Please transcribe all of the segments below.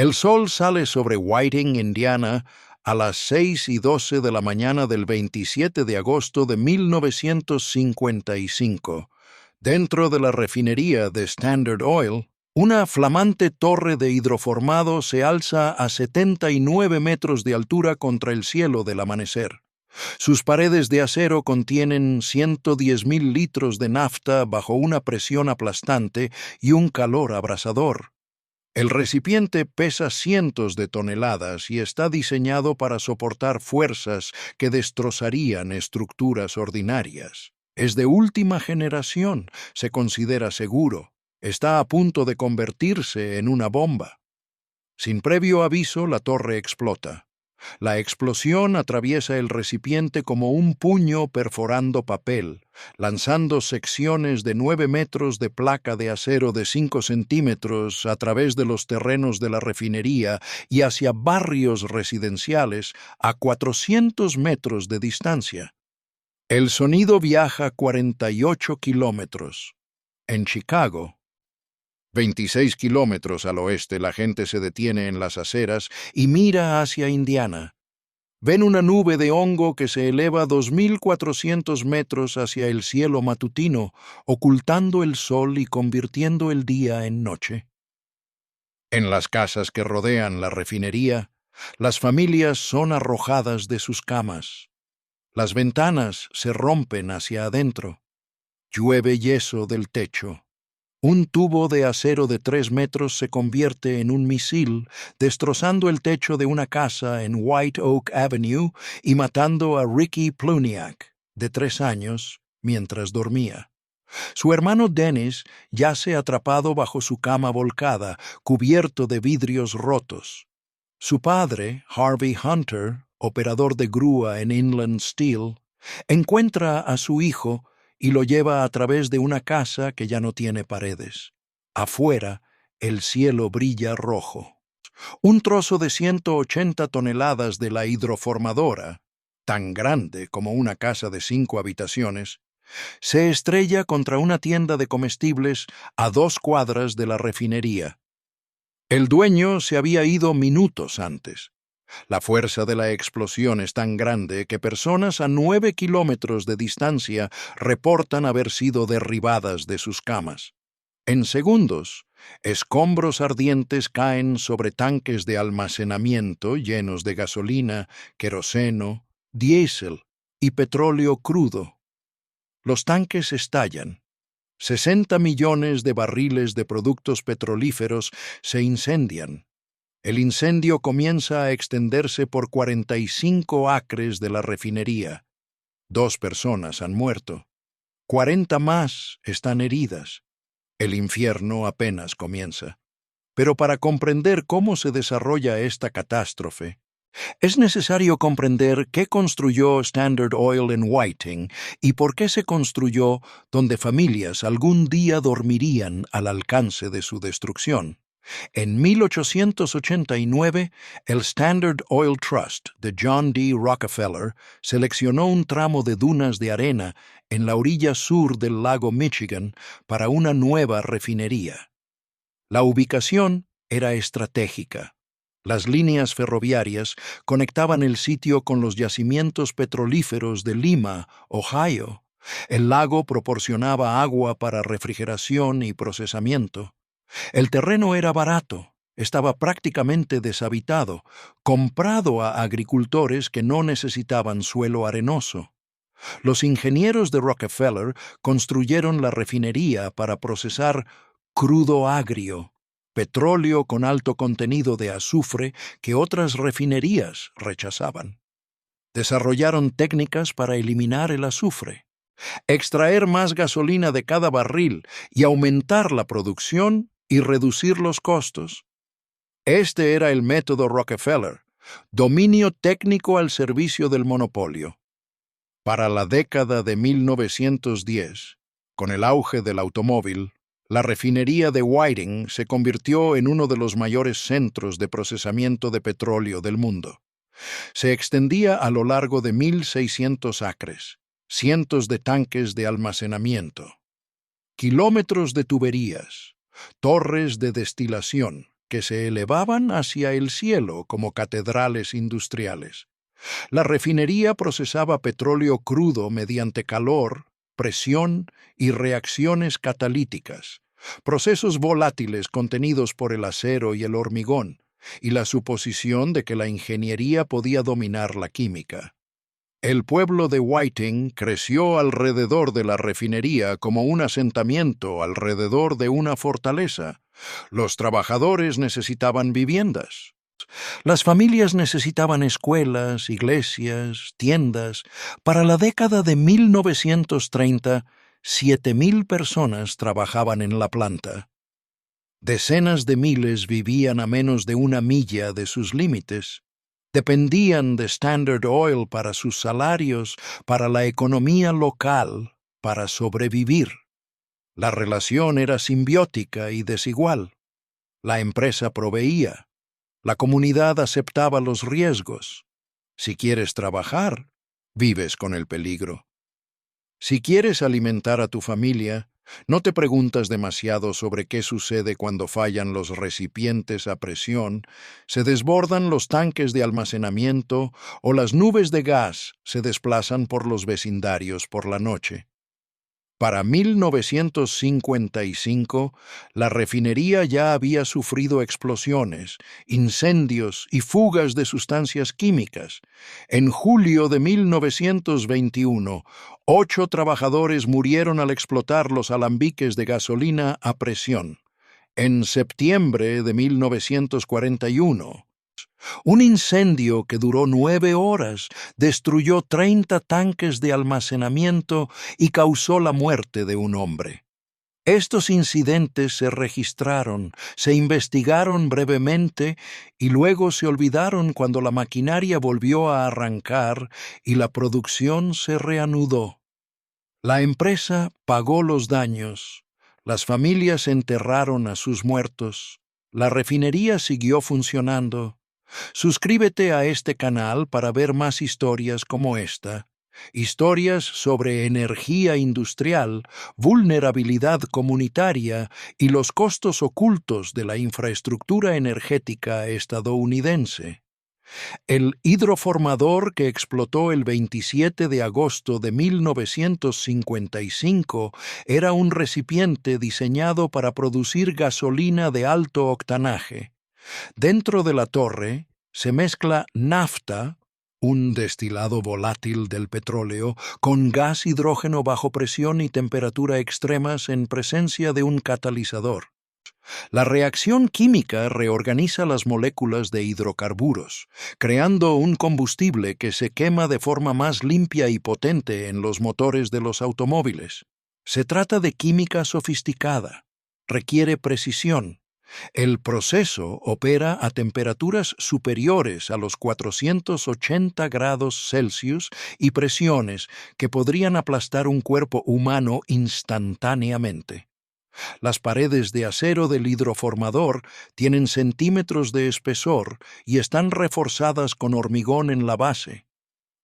El sol sale sobre Whiting, Indiana, a las 6:12 de la mañana del 27 de agosto de 1955. Dentro de la refinería de Standard Oil, una flamante torre de hidroformado se alza a 79 metros de altura contra el cielo del amanecer. Sus paredes de acero contienen 110,000 litros de nafta bajo una presión aplastante y un calor abrasador. El recipiente pesa cientos de toneladas y está diseñado para soportar fuerzas que destrozarían estructuras ordinarias. Es de última generación, se considera seguro. Está a punto de convertirse en una bomba. Sin previo aviso, la torre explota. La explosión atraviesa el recipiente como un puño perforando papel, lanzando secciones de 9 metros de placa de acero de 5 centímetros a través de los terrenos de la refinería y hacia barrios residenciales a 400 metros de distancia. El sonido viaja 48 kilómetros. En Chicago, 26 kilómetros al oeste, la gente se detiene en las aceras y mira hacia Indiana. Ven una nube de hongo que se eleva 2.400 metros hacia el cielo matutino, ocultando el sol y convirtiendo el día en noche. En las casas que rodean la refinería, las familias son arrojadas de sus camas. Las ventanas se rompen hacia adentro. Llueve yeso del techo. Un tubo de acero de 3 metros se convierte en un misil, destrozando el techo de una casa en White Oak Avenue y matando a Ricky Pluniak, de 3 años, mientras dormía. Su hermano Dennis yace atrapado bajo su cama volcada, cubierto de vidrios rotos. Su padre, Harvey Hunter, operador de grúa en Inland Steel, encuentra a su hijo y lo lleva a través de una casa que ya no tiene paredes. Afuera, el cielo brilla rojo. Un trozo de 180 toneladas de la hidroformadora, tan grande como una casa de 5 habitaciones, se estrella contra una tienda de comestibles a 2 cuadras de la refinería. El dueño se había ido minutos antes. La fuerza de la explosión es tan grande que personas a 9 kilómetros de distancia reportan haber sido derribadas de sus camas. En segundos, escombros ardientes caen sobre tanques de almacenamiento llenos de gasolina, queroseno, diésel y petróleo crudo. Los tanques estallan. 60 millones de barriles de productos petrolíferos se incendian. El incendio comienza a extenderse por 45 acres de la refinería. 2 personas han muerto. 40 más están heridas. El infierno apenas comienza. Pero para comprender cómo se desarrolla esta catástrofe, es necesario comprender qué construyó Standard Oil en Whiting y por qué se construyó donde familias algún día dormirían al alcance de su destrucción. En 1889, el Standard Oil Trust de John D. Rockefeller seleccionó un tramo de dunas de arena en la orilla sur del lago Michigan para una nueva refinería. La ubicación era estratégica. Las líneas ferroviarias conectaban el sitio con los yacimientos petrolíferos de Lima, Ohio. El lago proporcionaba agua para refrigeración y procesamiento. El terreno era barato, estaba prácticamente deshabitado, comprado a agricultores que no necesitaban suelo arenoso. Los ingenieros de Rockefeller construyeron la refinería para procesar crudo agrio, petróleo con alto contenido de azufre que otras refinerías rechazaban. Desarrollaron técnicas para eliminar el azufre, extraer más gasolina de cada barril y aumentar la producción y reducir los costos. Este era el método Rockefeller, dominio técnico al servicio del monopolio. Para la década de 1910, con el auge del automóvil, la refinería de Whiting se convirtió en uno de los mayores centros de procesamiento de petróleo del mundo. Se extendía a lo largo de 1.600 acres, cientos de tanques de almacenamiento, kilómetros de tuberías, torres de destilación, que se elevaban hacia el cielo como catedrales industriales. La refinería procesaba petróleo crudo mediante calor, presión y reacciones catalíticas, procesos volátiles contenidos por el acero y el hormigón, y la suposición de que la ingeniería podía dominar la química. El pueblo de Whiting creció alrededor de la refinería como un asentamiento alrededor de una fortaleza. Los trabajadores necesitaban viviendas. Las familias necesitaban escuelas, iglesias, tiendas. Para la década de 1930, 7,000 personas trabajaban en la planta. Decenas de miles vivían a menos de una milla de sus límites. Dependían de Standard Oil para sus salarios, para la economía local, para sobrevivir. La relación era simbiótica y desigual. La empresa proveía. La comunidad aceptaba los riesgos. Si quieres trabajar, vives con el peligro. Si quieres alimentar a tu familia, no te preguntas demasiado sobre qué sucede cuando fallan los recipientes a presión, se desbordan los tanques de almacenamiento o las nubes de gas se desplazan por los vecindarios por la noche. Para 1955, la refinería ya había sufrido explosiones, incendios y fugas de sustancias químicas. En julio de 1921, 8 trabajadores murieron al explotar los alambiques de gasolina a presión. En septiembre de 1941, un incendio que duró 9 horas destruyó 30 tanques de almacenamiento y causó la muerte de un hombre. Estos incidentes se registraron, se investigaron brevemente y luego se olvidaron cuando la maquinaria volvió a arrancar y la producción se reanudó. La empresa pagó los daños, las familias enterraron a sus muertos, la refinería siguió funcionando. Suscríbete a este canal para ver más historias como esta, historias sobre energía industrial, vulnerabilidad comunitaria y los costos ocultos de la infraestructura energética estadounidense. El hidroformador que explotó el 27 de agosto de 1955 era un recipiente diseñado para producir gasolina de alto octanaje. Dentro de la torre se mezcla nafta, un destilado volátil del petróleo, con gas hidrógeno bajo presión y temperatura extremas en presencia de un catalizador. La reacción química reorganiza las moléculas de hidrocarburos, creando un combustible que se quema de forma más limpia y potente en los motores de los automóviles. Se trata de química sofisticada. Requiere precisión. El proceso opera a temperaturas superiores a los 480 grados Celsius y presiones que podrían aplastar un cuerpo humano instantáneamente. Las paredes de acero del hidroformador tienen centímetros de espesor y están reforzadas con hormigón en la base.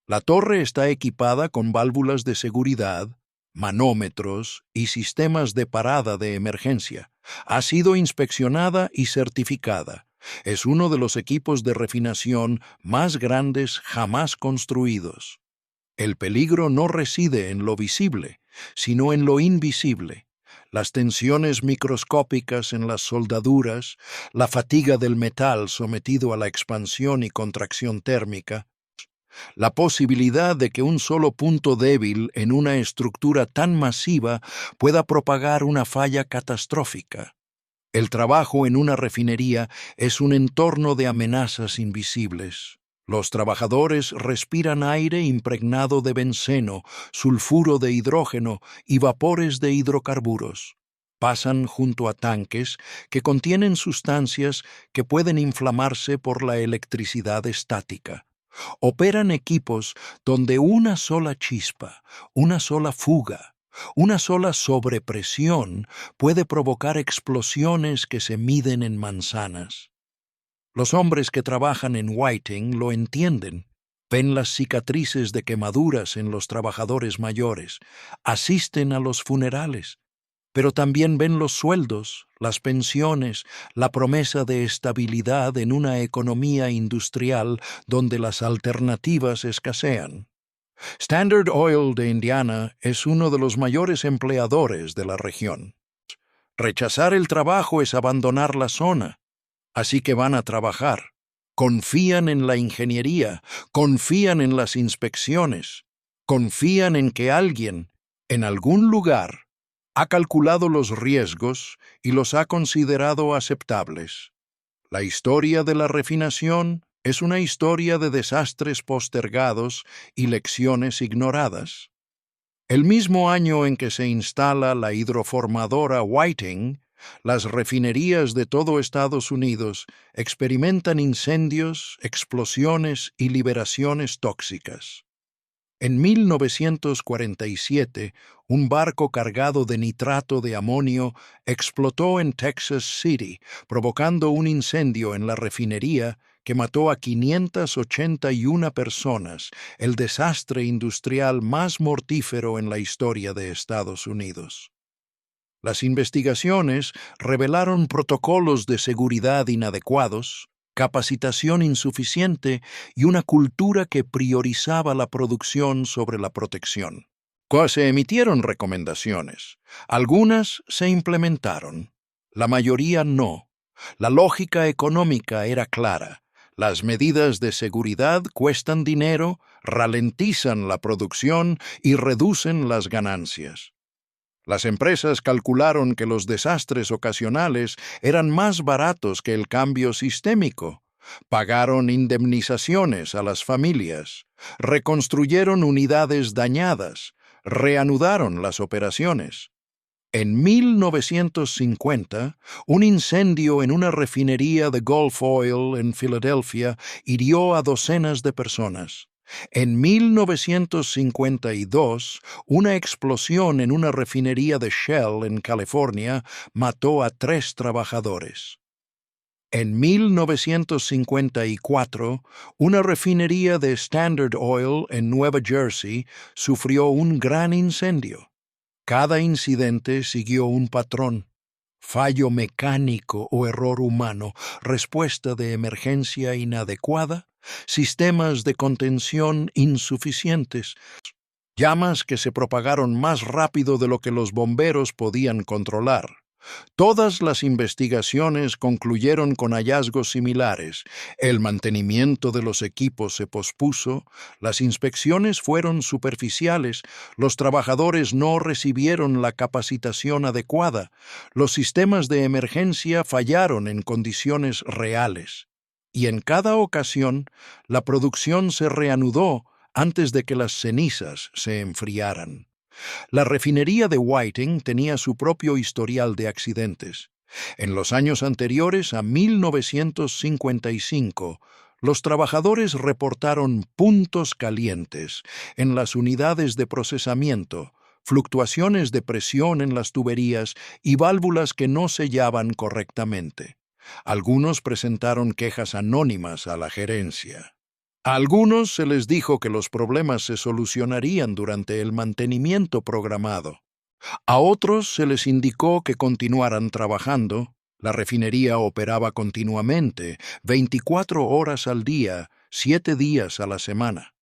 La torre está equipada con válvulas de seguridad, manómetros y sistemas de parada de emergencia. Ha sido inspeccionada y certificada. Es uno de los equipos de refinación más grandes jamás construidos. El peligro no reside en lo visible, sino en lo invisible. Las tensiones microscópicas en las soldaduras, la fatiga del metal sometido a la expansión y contracción térmica, la posibilidad de que un solo punto débil en una estructura tan masiva pueda propagar una falla catastrófica. El trabajo en una refinería es un entorno de amenazas invisibles. Los trabajadores respiran aire impregnado de benceno, sulfuro de hidrógeno y vapores de hidrocarburos. Pasan junto a tanques que contienen sustancias que pueden inflamarse por la electricidad estática. Operan equipos donde una sola chispa, una sola fuga, una sola sobrepresión puede provocar explosiones que se miden en manzanas. Los hombres que trabajan en Whiting lo entienden. Ven las cicatrices de quemaduras en los trabajadores mayores, asisten a los funerales. pero también ven los sueldos, las pensiones, la promesa de estabilidad en una economía industrial donde las alternativas escasean. Standard Oil de Indiana es uno de los mayores empleadores de la región. Rechazar el trabajo es abandonar la zona, así que van a trabajar. Confían en la ingeniería, confían en las inspecciones, confían en que alguien, en algún lugar, ha calculado los riesgos y los ha considerado aceptables. La historia de la refinación es una historia de desastres postergados y lecciones ignoradas. El mismo año en que se instala la hidroformadora Whiting, las refinerías de todo Estados Unidos experimentan incendios, explosiones y liberaciones tóxicas. En 1947, un barco cargado de nitrato de amonio explotó en Texas City, provocando un incendio en la refinería que mató a 581 personas, el desastre industrial más mortífero en la historia de Estados Unidos. Las investigaciones revelaron protocolos de seguridad inadecuados, capacitación insuficiente y una cultura que priorizaba la producción sobre la protección. Se emitieron recomendaciones. Algunas se implementaron. La mayoría no. La lógica económica era clara. Las medidas de seguridad cuestan dinero, ralentizan la producción y reducen las ganancias. Las empresas calcularon que los desastres ocasionales eran más baratos que el cambio sistémico. Pagaron indemnizaciones a las familias, reconstruyeron unidades dañadas, reanudaron las operaciones. En 1950, un incendio en una refinería de Gulf Oil en Filadelfia hirió a docenas de personas. En 1952, una explosión en una refinería de Shell en California mató a 3 trabajadores. En 1954, una refinería de Standard Oil en Nueva Jersey sufrió un gran incendio. Cada incidente siguió un patrón: fallo mecánico o error humano, respuesta de emergencia inadecuada, sistemas de contención insuficientes, llamas que se propagaron más rápido de lo que los bomberos podían controlar. Todas las investigaciones concluyeron con hallazgos similares. El mantenimiento de los equipos se pospuso, las inspecciones fueron superficiales, los trabajadores no recibieron la capacitación adecuada, los sistemas de emergencia fallaron en condiciones reales. Y en cada ocasión, la producción se reanudó antes de que las cenizas se enfriaran. La refinería de Whiting tenía su propio historial de accidentes. En los años anteriores a 1955, los trabajadores reportaron puntos calientes en las unidades de procesamiento, fluctuaciones de presión en las tuberías y válvulas que no sellaban correctamente. Algunos presentaron quejas anónimas a la gerencia. A algunos se les dijo que los problemas se solucionarían durante el mantenimiento programado. A otros se les indicó que continuaran trabajando. La refinería operaba continuamente, 24 horas al día, 7 días a la semana.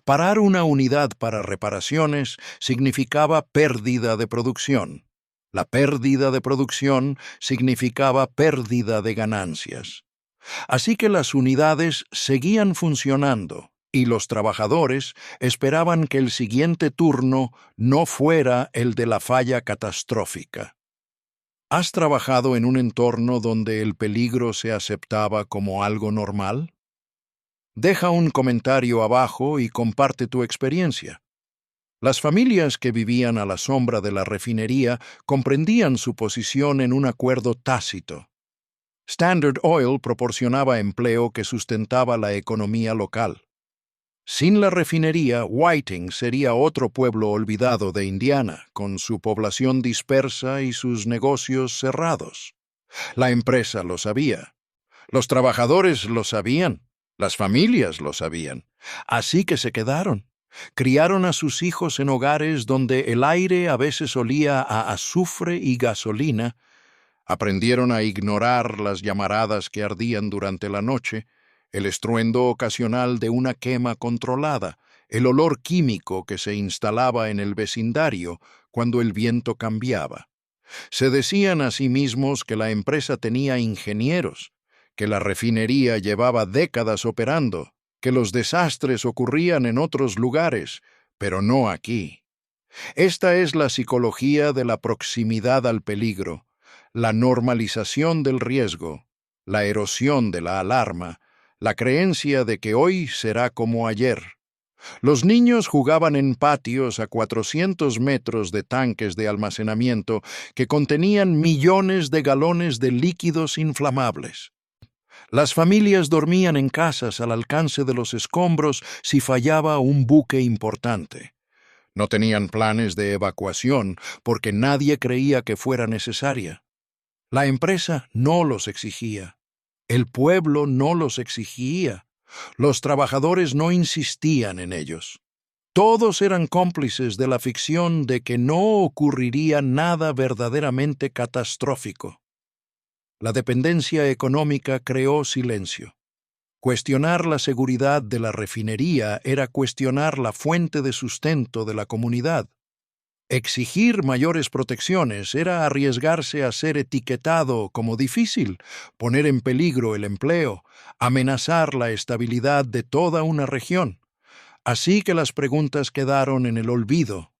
Parar una unidad para reparaciones significaba pérdida de producción. La pérdida de producción significaba pérdida de ganancias. Así que las unidades seguían funcionando y los trabajadores esperaban que el siguiente turno no fuera el de la falla catastrófica. ¿Has trabajado en un entorno donde el peligro se aceptaba como algo normal? Deja un comentario abajo y comparte tu experiencia. Las familias que vivían a la sombra de la refinería comprendían su posición en un acuerdo tácito. Standard Oil proporcionaba empleo que sustentaba la economía local. Sin la refinería, Whiting sería otro pueblo olvidado de Indiana, con su población dispersa y sus negocios cerrados. La empresa lo sabía. Los trabajadores lo sabían. Las familias lo sabían. Así que se quedaron. Criaron a sus hijos en hogares donde el aire a veces olía a azufre y gasolina. Aprendieron a ignorar las llamaradas que ardían durante la noche, el estruendo ocasional de una quema controlada, el olor químico que se instalaba en el vecindario cuando el viento cambiaba. Se decían a sí mismos que la empresa tenía ingenieros, que la refinería llevaba décadas operando, que los desastres ocurrían en otros lugares, pero no aquí. Esta es la psicología de la proximidad al peligro, la normalización del riesgo, la erosión de la alarma, la creencia de que hoy será como ayer. Los niños jugaban en patios a 400 metros de tanques de almacenamiento que contenían millones de galones de líquidos inflamables. Las familias dormían en casas al alcance de los escombros si fallaba un buque importante. No tenían planes de evacuación porque nadie creía que fuera necesaria. La empresa no los exigía. El pueblo no los exigía. Los trabajadores no insistían en ellos. Todos eran cómplices de la ficción de que no ocurriría nada verdaderamente catastrófico. La dependencia económica creó silencio. Cuestionar la seguridad de la refinería era cuestionar la fuente de sustento de la comunidad. Exigir mayores protecciones era arriesgarse a ser etiquetado como difícil, poner en peligro el empleo, amenazar la estabilidad de toda una región. Así que las preguntas quedaron en el olvido.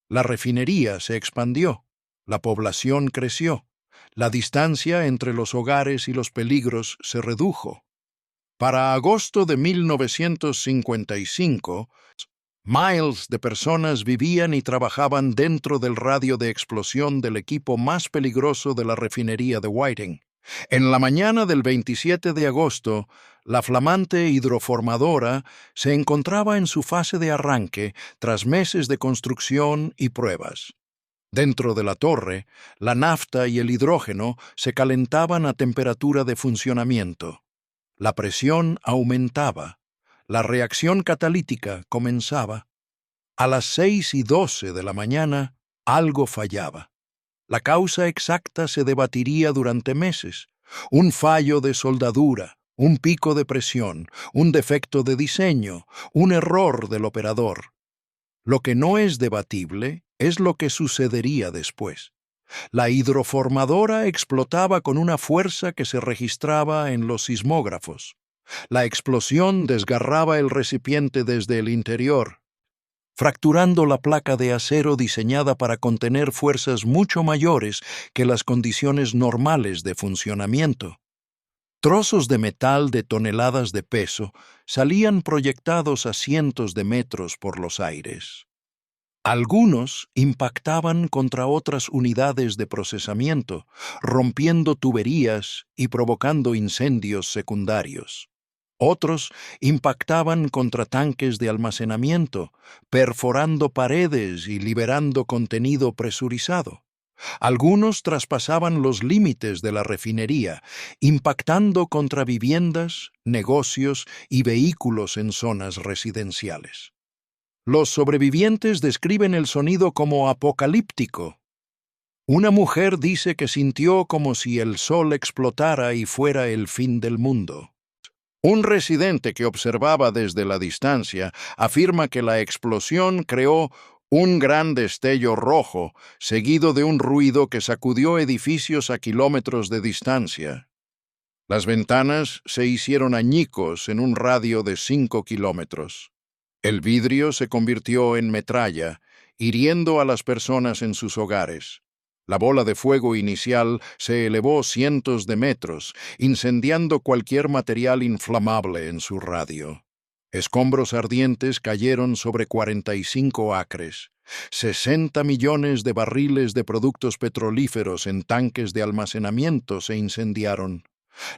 La refinería se expandió, la población creció, la distancia entre los hogares y los peligros se redujo. Para agosto de 1955, miles de personas vivían y trabajaban dentro del radio de explosión del equipo más peligroso de la refinería de Whiting. En la mañana del 27 de agosto, la flamante hidroformadora se encontraba en su fase de arranque tras meses de construcción y pruebas. Dentro de la torre, la nafta y el hidrógeno se calentaban a temperatura de funcionamiento. La presión aumentaba. La reacción catalítica comenzaba. A las 6:12 de la mañana, algo fallaba. La causa exacta se debatiría durante meses. Un fallo de soldadura, un pico de presión, un defecto de diseño, un error del operador. Lo que no es debatible es lo que sucedería después. La hidroformadora explotaba con una fuerza que se registraba en los sismógrafos. La explosión desgarraba el recipiente desde el interior, fracturando la placa de acero diseñada para contener fuerzas mucho mayores que las condiciones normales de funcionamiento. Trozos de metal de toneladas de peso salían proyectados a cientos de metros por los aires. Algunos impactaban contra otras unidades de procesamiento, rompiendo tuberías y provocando incendios secundarios. Otros impactaban contra tanques de almacenamiento, perforando paredes y liberando contenido presurizado. Algunos traspasaban los límites de la refinería, impactando contra viviendas, negocios y vehículos en zonas residenciales. Los sobrevivientes describen el sonido como apocalíptico. Una mujer dice que sintió como si el sol explotara y fuera el fin del mundo. Un residente que observaba desde la distancia afirma que la explosión creó un gran destello rojo, seguido de un ruido que sacudió edificios a kilómetros de distancia. Las ventanas se hicieron añicos en un radio de 5 kilómetros. El vidrio se convirtió en metralla, hiriendo a las personas en sus hogares. La bola de fuego inicial se elevó cientos de metros, incendiando cualquier material inflamable en su radio. Escombros ardientes cayeron sobre 45 acres. 60 millones de barriles de productos petrolíferos en tanques de almacenamiento se incendiaron.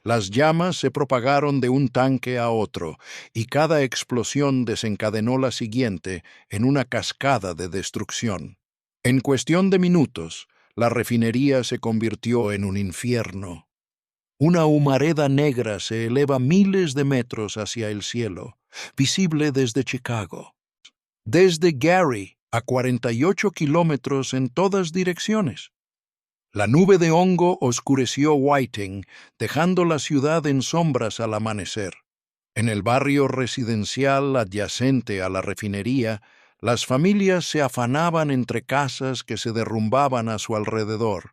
Las llamas se propagaron de un tanque a otro, y cada explosión desencadenó la siguiente en una cascada de destrucción. En cuestión de minutos, la refinería se convirtió en un infierno. Una humareda negra se eleva miles de metros hacia el cielo, visible desde Chicago. desde Gary a 48 kilómetros en todas direcciones. La nube de hongo oscureció Whiting, dejando la ciudad en sombras al amanecer. En el barrio residencial adyacente a la refinería, las familias se afanaban entre casas que se derrumbaban a su alrededor.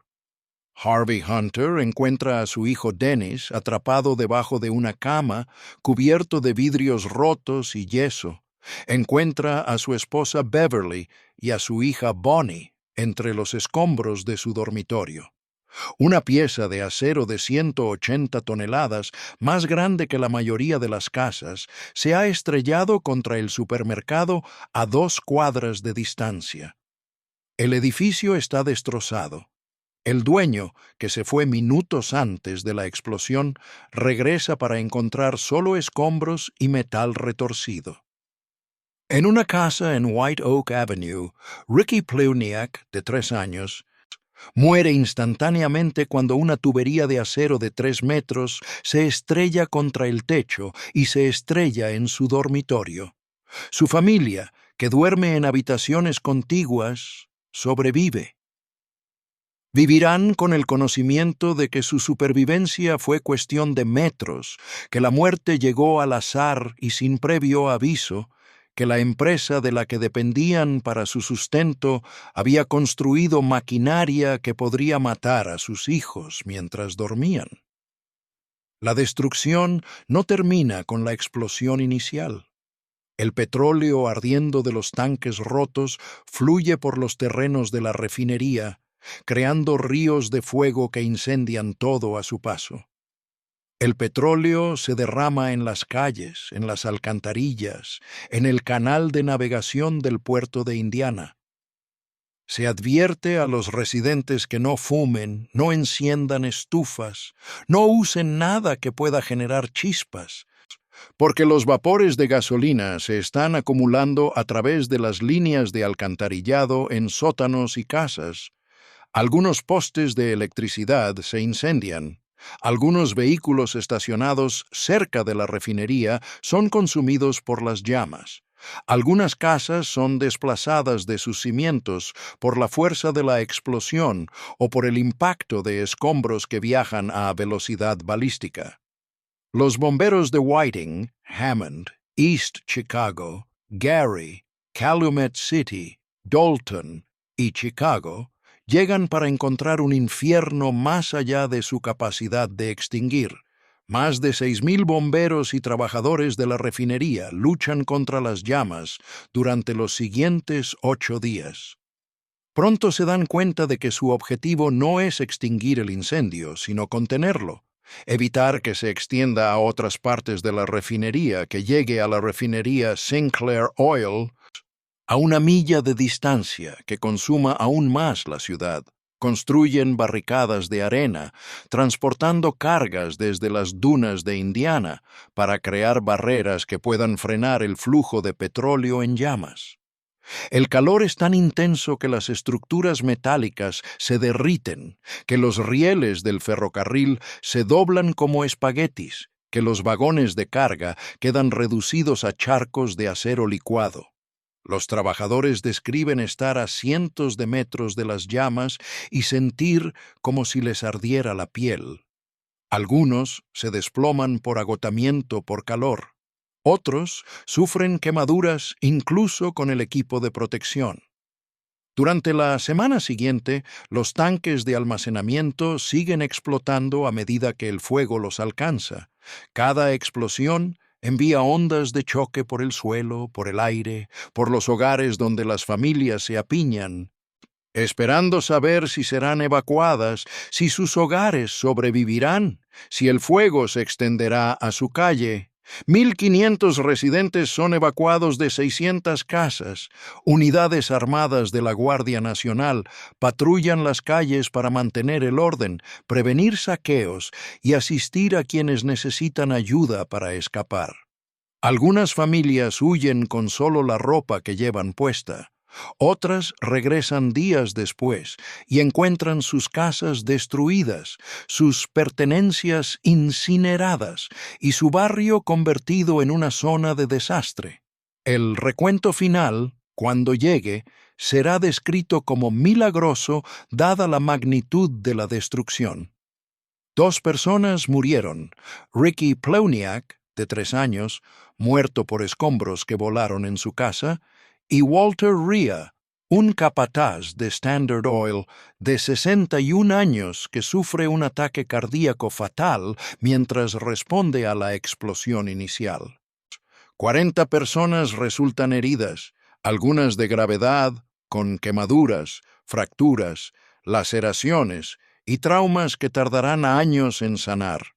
Harvey Hunter encuentra a su hijo Dennis atrapado debajo de una cama, cubierto de vidrios rotos y yeso. Encuentra a su esposa Beverly y a su hija Bonnie entre los escombros de su dormitorio. Una pieza de acero de 180 toneladas, más grande que la mayoría de las casas, se ha estrellado contra el supermercado a 2 cuadras de distancia. El edificio está destrozado. El dueño, que se fue minutos antes de la explosión, regresa para encontrar solo escombros y metal retorcido. En una casa en White Oak Avenue, Ricky Plewniak, de 3 años, muere instantáneamente cuando una tubería de acero de 3 metros se estrella contra el techo y se estrella en su dormitorio. Su familia, que duerme en habitaciones contiguas, sobrevive. Vivirán con el conocimiento de que su supervivencia fue cuestión de metros, que la muerte llegó al azar y sin previo aviso, que la empresa de la que dependían para su sustento había construido maquinaria que podría matar a sus hijos mientras dormían. La destrucción no termina con la explosión inicial. El petróleo ardiendo de los tanques rotos fluye por los terrenos de la refinería, creando ríos de fuego que incendian todo a su paso. El petróleo se derrama en las calles, en las alcantarillas, en el canal de navegación del puerto de Indiana. Se advierte a los residentes que no fumen, no enciendan estufas, no usen nada que pueda generar chispas, porque los vapores de gasolina se están acumulando a través de las líneas de alcantarillado en sótanos y casas. Algunos postes de electricidad se incendian. Algunos vehículos estacionados cerca de la refinería son consumidos por las llamas. Algunas casas son desplazadas de sus cimientos por la fuerza de la explosión o por el impacto de escombros que viajan a velocidad balística. Los bomberos de Whiting, Hammond, East Chicago, Gary, Calumet City, Dalton y Chicago llegan para encontrar un infierno más allá de su capacidad de extinguir. Más de 6,000 bomberos y trabajadores de la refinería luchan contra las llamas durante los siguientes 8 días. Pronto se dan cuenta de que su objetivo no es extinguir el incendio, sino contenerlo, evitar que se extienda a otras partes de la refinería, que llegue a la refinería Sinclair Oil a 1 milla de distancia, que consuma aún más la ciudad. Construyen barricadas de arena, transportando cargas desde las dunas de Indiana para crear barreras que puedan frenar el flujo de petróleo en llamas. El calor es tan intenso que las estructuras metálicas se derriten, que los rieles del ferrocarril se doblan como espaguetis, que los vagones de carga quedan reducidos a charcos de acero licuado. Los trabajadores describen estar a cientos de metros de las llamas y sentir como si les ardiera la piel. Algunos se desploman por agotamiento por calor. Otros sufren quemaduras incluso con el equipo de protección. Durante la semana siguiente, los tanques de almacenamiento siguen explotando a medida que el fuego los alcanza. Cada explosión envía ondas de choque por el suelo, por el aire, por los hogares donde las familias se apiñan, esperando saber si serán evacuadas, si sus hogares sobrevivirán, si el fuego se extenderá a su calle. 1,500 residentes son evacuados de 600 casas. Unidades armadas de la Guardia Nacional patrullan las calles para mantener el orden, prevenir saqueos y asistir a quienes necesitan ayuda para escapar. Algunas familias huyen con solo la ropa que llevan puesta. Otras regresan días después y encuentran sus casas destruidas, sus pertenencias incineradas y su barrio convertido en una zona de desastre. El recuento final Cuando llegue, será descrito como milagroso dada la magnitud de la destrucción. 2 personas murieron: Ricky Plewniak, de 3 años, muerto por escombros que volaron en su casa, y Walter Rea, un capataz de Standard Oil de 61 años que sufre un ataque cardíaco fatal mientras responde a la explosión inicial. 40 personas resultan heridas, algunas de gravedad, con quemaduras, fracturas, laceraciones y traumas que tardarán años en sanar.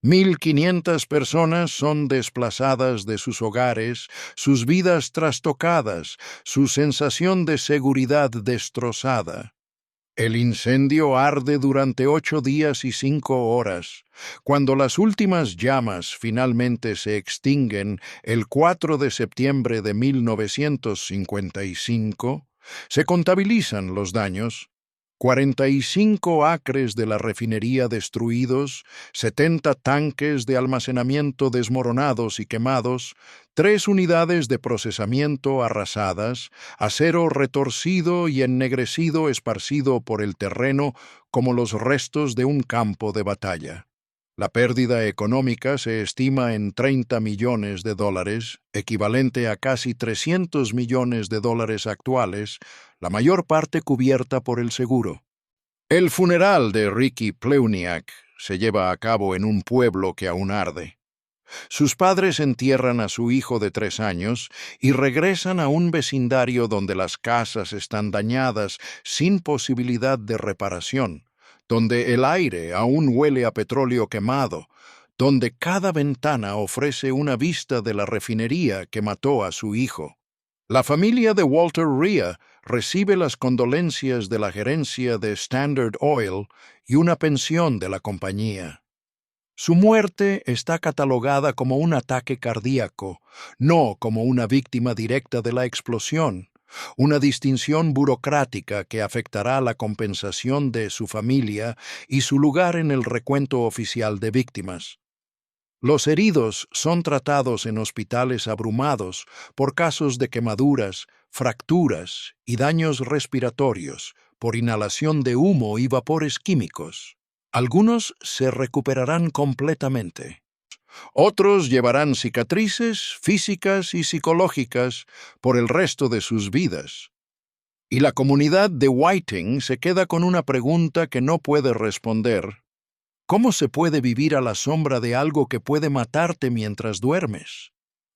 1.500 personas son desplazadas de sus hogares, sus vidas trastocadas, su sensación de seguridad destrozada. El incendio arde durante 8 días y 5 horas. Cuando las últimas llamas finalmente se extinguen el 4 de septiembre de 1955, se contabilizan los daños: 45 acres de la refinería destruidos, 70 tanques de almacenamiento desmoronados y quemados, 3 unidades de procesamiento arrasadas, acero retorcido y ennegrecido esparcido por el terreno como los restos de un campo de batalla. La pérdida económica se estima en $30 millones, equivalente a casi $300 millones actuales, la mayor parte cubierta por el seguro. El funeral de Ricky Plewniak se lleva a cabo en un pueblo que aún arde. Sus padres entierran a su hijo de 3 años y regresan a un vecindario donde las casas están dañadas sin posibilidad de reparación, donde el aire aún huele a petróleo quemado, donde cada ventana ofrece una vista de la refinería que mató a su hijo. La familia de Walter Rea recibe las condolencias de la gerencia de Standard Oil y una pensión de la compañía. Su muerte está catalogada como un ataque cardíaco, no como una víctima directa de la explosión, una distinción burocrática que afectará la compensación de su familia y su lugar en el recuento oficial de víctimas. Los heridos son tratados en hospitales abrumados por casos de quemaduras, fracturas y daños respiratorios por inhalación de humo y vapores químicos. Algunos se recuperarán completamente. Otros llevarán cicatrices físicas y psicológicas por el resto de sus vidas. Y la comunidad de Whiting se queda con una pregunta que no puede responder: ¿cómo se puede vivir a la sombra de algo que puede matarte mientras duermes?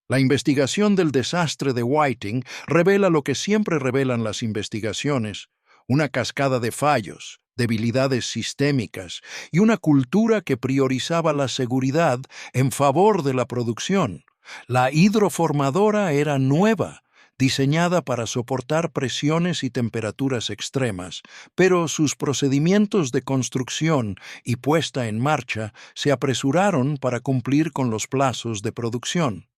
La investigación del desastre de Whiting revela lo que siempre revelan las investigaciones: una cascada de fallos, debilidades sistémicas y una cultura que priorizaba la seguridad en favor de la producción. La hidroformadora era nueva, diseñada para soportar presiones y temperaturas extremas, pero sus procedimientos de construcción y puesta en marcha se apresuraron para cumplir con los plazos de producción.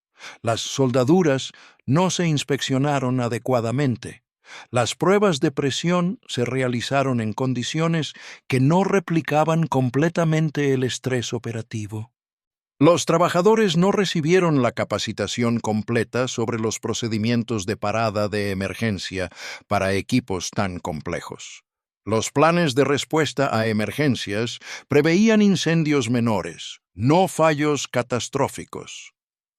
Las soldaduras no se inspeccionaron adecuadamente. Las pruebas de presión se realizaron en condiciones que no replicaban completamente el estrés operativo. Los trabajadores no recibieron la capacitación completa sobre los procedimientos de parada de emergencia para equipos tan complejos. Los planes de respuesta a emergencias preveían incendios menores, no fallos catastróficos.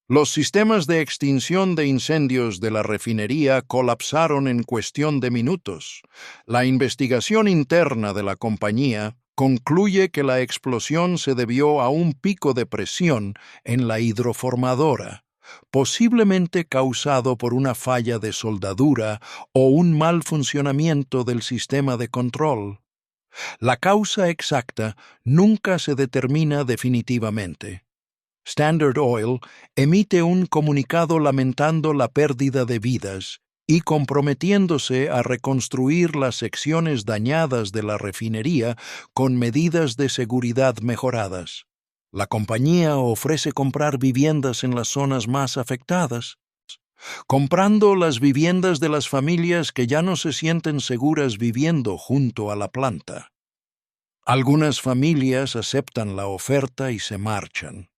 Los sistemas de extinción de incendios de la refinería colapsaron en cuestión de minutos. La investigación interna de la compañía concluye que la explosión se debió a un pico de presión en la hidroformadora, posiblemente causado por una falla de soldadura o un mal funcionamiento del sistema de control. La causa exacta nunca se determina definitivamente. Standard Oil emite un comunicado lamentando la pérdida de vidas y comprometiéndose a reconstruir las secciones dañadas de la refinería con medidas de seguridad mejoradas. La compañía ofrece comprar viviendas en las zonas más afectadas, comprando las viviendas de las familias que ya no se sienten seguras viviendo junto a la planta. Algunas familias aceptan la oferta y se marchan.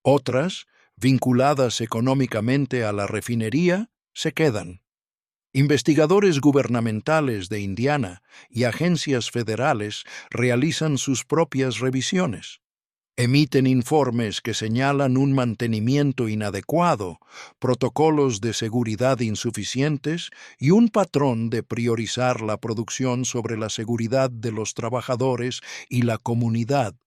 Otras, vinculadas económicamente a la refinería, se quedan. Investigadores gubernamentales de Indiana y agencias federales realizan sus propias revisiones. Emiten informes que señalan un mantenimiento inadecuado, protocolos de seguridad insuficientes y un patrón de priorizar la producción sobre la seguridad de los trabajadores y la comunidad.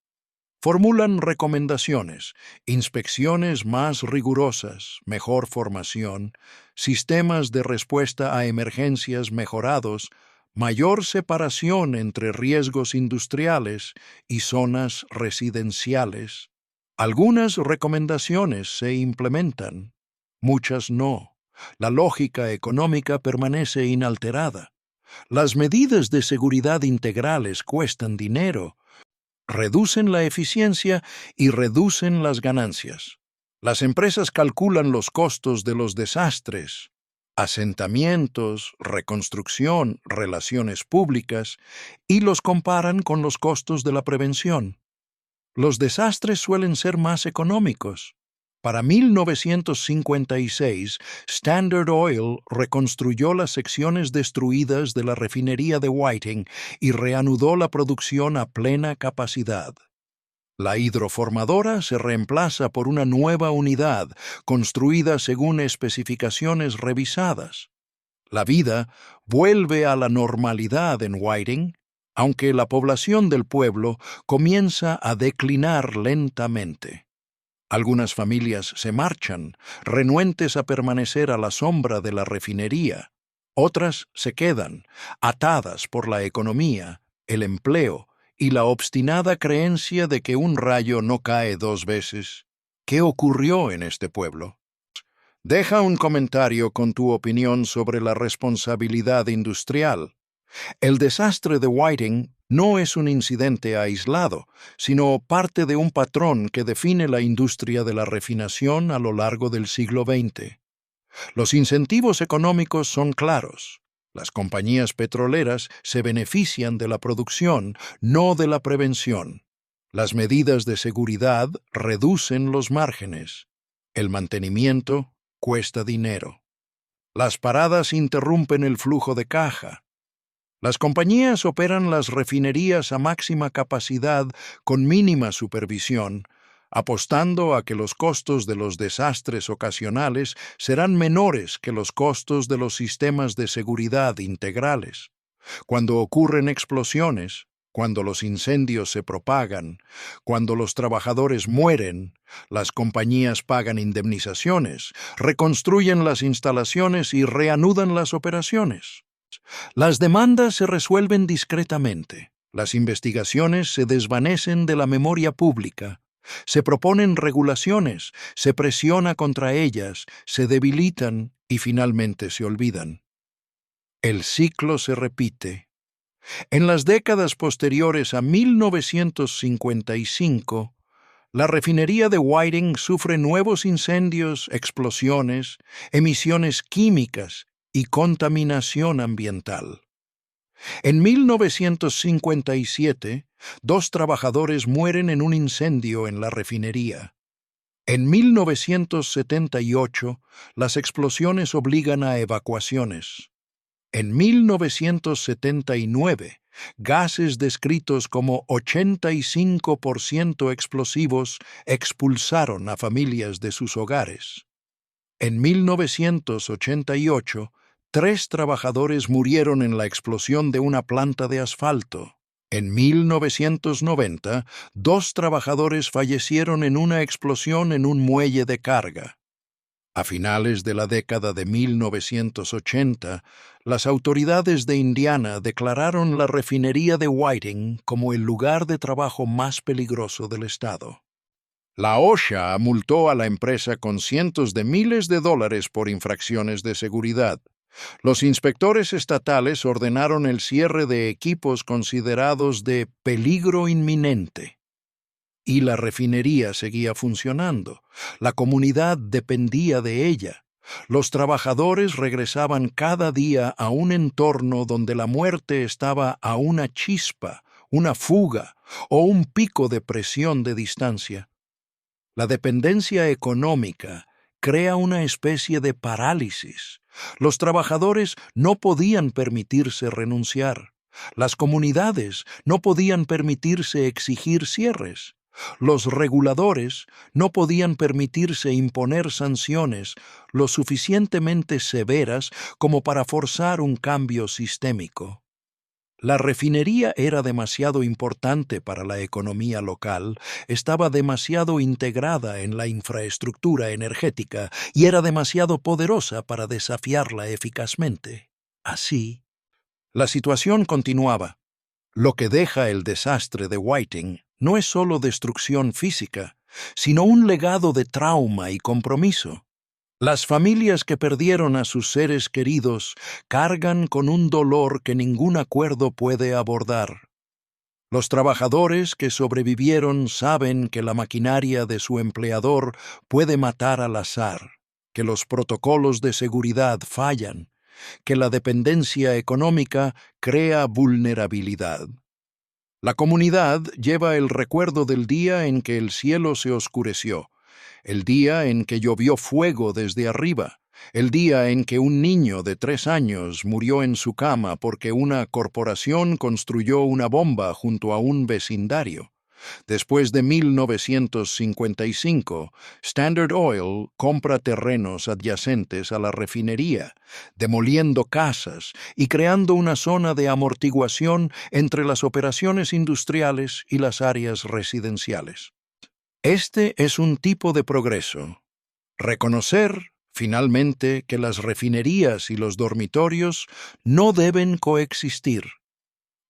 Formulan recomendaciones, inspecciones más rigurosas, mejor formación, sistemas de respuesta a emergencias mejorados, mayor separación entre riesgos industriales y zonas residenciales. Algunas recomendaciones se implementan, muchas no. La lógica económica permanece inalterada. Las medidas de seguridad integrales cuestan dinero, reducen la eficiencia y reducen las ganancias. Las empresas calculan los costos de los desastres, asentamientos, reconstrucción, relaciones públicas, y los comparan con los costos de la prevención. Los desastres suelen ser más económicos. Para 1956, Standard Oil reconstruyó las secciones destruidas de la refinería de Whiting y reanudó la producción a plena capacidad. La hidroformadora se reemplaza por una nueva unidad, construida según especificaciones revisadas. La vida vuelve a la normalidad en Whiting, aunque la población del pueblo comienza a declinar lentamente. Algunas familias se marchan, renuentes a permanecer a la sombra de la refinería. Otras se quedan, atadas por la economía, el empleo y la obstinada creencia de que un rayo no cae dos veces. ¿Qué ocurrió en este pueblo? Deja un comentario con tu opinión sobre la responsabilidad industrial. El desastre de Whiting no es un incidente aislado, sino parte de un patrón que define la industria de la refinación a lo largo del siglo XX. Los incentivos económicos son claros. Las compañías petroleras se benefician de la producción, no de la prevención. Las medidas de seguridad reducen los márgenes. El mantenimiento cuesta dinero. Las paradas interrumpen el flujo de caja. Las compañías operan las refinerías a máxima capacidad con mínima supervisión, apostando a que los costos de los desastres ocasionales serán menores que los costos de los sistemas de seguridad integrales. Cuando ocurren explosiones, cuando los incendios se propagan, cuando los trabajadores mueren, las compañías pagan indemnizaciones, reconstruyen las instalaciones y reanudan las operaciones. Las demandas se resuelven discretamente. Las investigaciones se desvanecen de la memoria pública. Se proponen regulaciones, se presiona contra ellas, se debilitan y finalmente se olvidan. El ciclo se repite. En las décadas posteriores a 1955, la refinería de Whiting sufre nuevos incendios, explosiones, emisiones químicas y contaminación ambiental. En 1957, 2 trabajadores mueren en un incendio en la refinería. En 1978, las explosiones obligan a evacuaciones. En 1979, gases descritos como 85% explosivos expulsaron a familias de sus hogares. En 1988, 3 trabajadores murieron en la explosión de una planta de asfalto. En 1990, 2 trabajadores fallecieron en una explosión en un muelle de carga. A finales de la década de 1980, las autoridades de Indiana declararon la refinería de Whiting como el lugar de trabajo más peligroso del estado. La OSHA multó a la empresa con cientos de miles de dólares por infracciones de seguridad. Los inspectores estatales ordenaron el cierre de equipos considerados de peligro inminente. Y la refinería seguía funcionando. La comunidad dependía de ella. Los trabajadores regresaban cada día a un entorno donde la muerte estaba a una chispa, una fuga o un pico de presión de distancia. La dependencia económica crea una especie de parálisis. Los trabajadores no podían permitirse renunciar. Las comunidades no podían permitirse exigir cierres. Los reguladores no podían permitirse imponer sanciones lo suficientemente severas como para forzar un cambio sistémico. La refinería era demasiado importante para la economía local, estaba demasiado integrada en la infraestructura energética y era demasiado poderosa para desafiarla eficazmente. Así, la situación continuaba. Lo que deja el desastre de Whiting no es solo destrucción física, sino un legado de trauma y compromiso. Las familias que perdieron a sus seres queridos cargan con un dolor que ningún acuerdo puede abordar. Los trabajadores que sobrevivieron saben que la maquinaria de su empleador puede matar al azar, que los protocolos de seguridad fallan, que la dependencia económica crea vulnerabilidad. La comunidad lleva el recuerdo del día en que el cielo se oscureció, el día en que llovió fuego desde arriba, el día en que un niño de 3 años murió en su cama porque una corporación construyó una bomba junto a un vecindario. Después de 1955, Standard Oil compra terrenos adyacentes a la refinería, demoliendo casas y creando una zona de amortiguación entre las operaciones industriales y las áreas residenciales. Este es un tipo de progreso. Reconocer, finalmente, que las refinerías y los dormitorios no deben coexistir.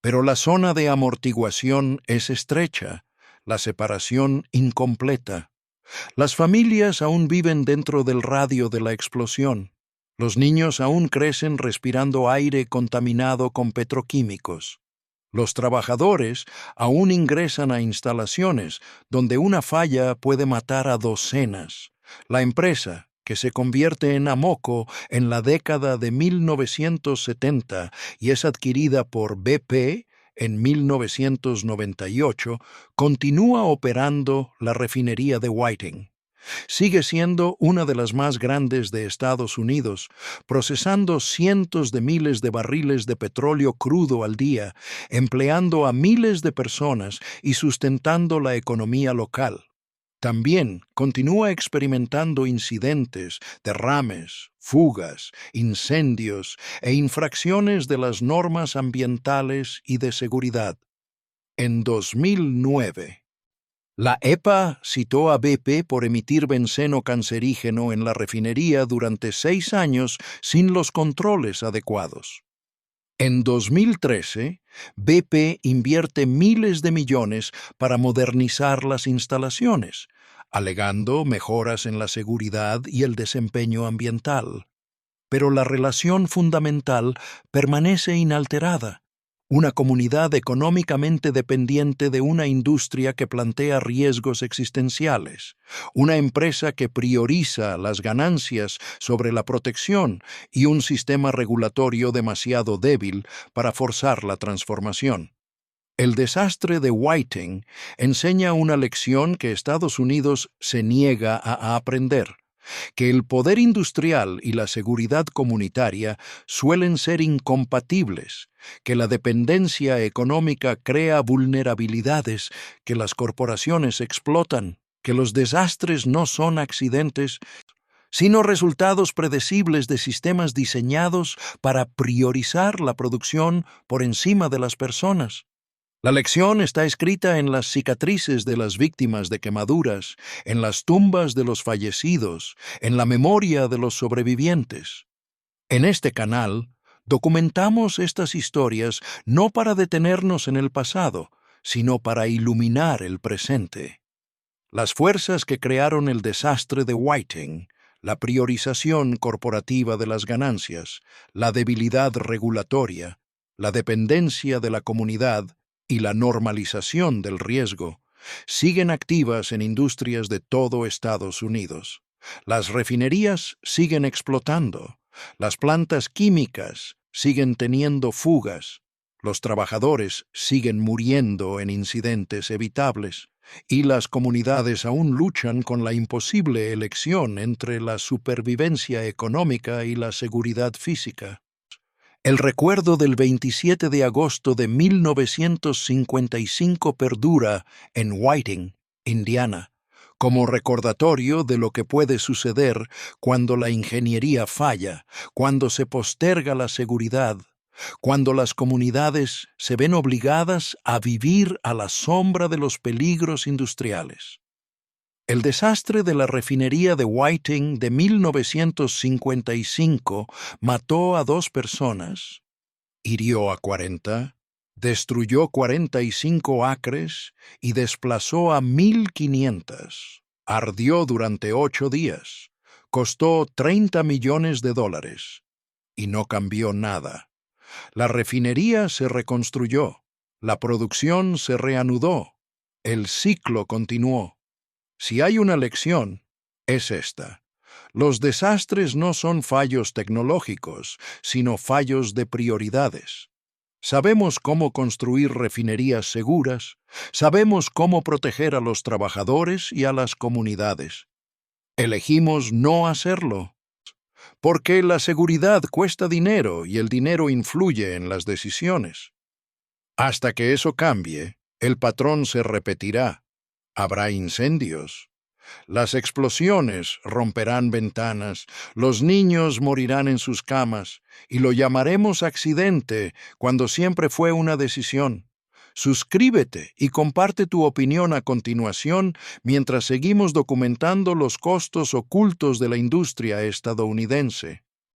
Pero la zona de amortiguación es estrecha, la separación incompleta. Las familias aún viven dentro del radio de la explosión. Los niños aún crecen respirando aire contaminado con petroquímicos. Los trabajadores aún ingresan a instalaciones donde una falla puede matar a docenas. La empresa, que se convierte en Amoco en la década de 1970 y es adquirida por BP en 1998, continúa operando la refinería de Whiting. Sigue siendo una de las más grandes de Estados Unidos, procesando cientos de miles de barriles de petróleo crudo al día, empleando a miles de personas y sustentando la economía local. También continúa experimentando incidentes, derrames, fugas, incendios e infracciones de las normas ambientales y de seguridad. En 2009, la EPA citó a BP por emitir benceno cancerígeno en la refinería durante 6 años sin los controles adecuados. En 2013, BP invierte miles de millones para modernizar las instalaciones, alegando mejoras en la seguridad y el desempeño ambiental. Pero la relación fundamental permanece inalterada. Una comunidad económicamente dependiente de una industria que plantea riesgos existenciales, una empresa que prioriza las ganancias sobre la protección y un sistema regulatorio demasiado débil para forzar la transformación. El desastre de Whiting enseña una lección que Estados Unidos se niega a aprender, que el poder industrial y la seguridad comunitaria suelen ser incompatibles, que la dependencia económica crea vulnerabilidades que las corporaciones explotan, que los desastres no son accidentes, sino resultados predecibles de sistemas diseñados para priorizar la producción por encima de las personas. La lección está escrita en las cicatrices de las víctimas de quemaduras, en las tumbas de los fallecidos, en la memoria de los sobrevivientes. En este canal, documentamos estas historias no para detenernos en el pasado, sino para iluminar el presente. Las fuerzas que crearon el desastre de Whiting, la priorización corporativa de las ganancias, la debilidad regulatoria, la dependencia de la comunidad y la normalización del riesgo, siguen activas en industrias de todo Estados Unidos. Las refinerías siguen explotando, las plantas químicas siguen teniendo fugas, los trabajadores siguen muriendo en incidentes evitables, y las comunidades aún luchan con la imposible elección entre la supervivencia económica y la seguridad física. El recuerdo del 27 de agosto de 1955 perdura en Whiting, Indiana, como recordatorio de lo que puede suceder cuando la ingeniería falla, cuando se posterga la seguridad, cuando las comunidades se ven obligadas a vivir a la sombra de los peligros industriales. El desastre de la refinería de Whiting de 1955 mató a 2 personas, hirió a 40, destruyó 45 acres y desplazó a 1.500. Ardió durante 8 días, costó $30 millones y no cambió nada. La refinería se reconstruyó, la producción se reanudó, el ciclo continuó. Si hay una lección, es esta. Los desastres no son fallos tecnológicos, sino fallos de prioridades. Sabemos cómo construir refinerías seguras, sabemos cómo proteger a los trabajadores y a las comunidades. Elegimos no hacerlo, porque la seguridad cuesta dinero y el dinero influye en las decisiones. Hasta que eso cambie, el patrón se repetirá. Habrá incendios. Las explosiones romperán ventanas, los niños morirán en sus camas, y lo llamaremos accidente cuando siempre fue una decisión. Suscríbete y comparte tu opinión a continuación mientras seguimos documentando los costos ocultos de la industria estadounidense.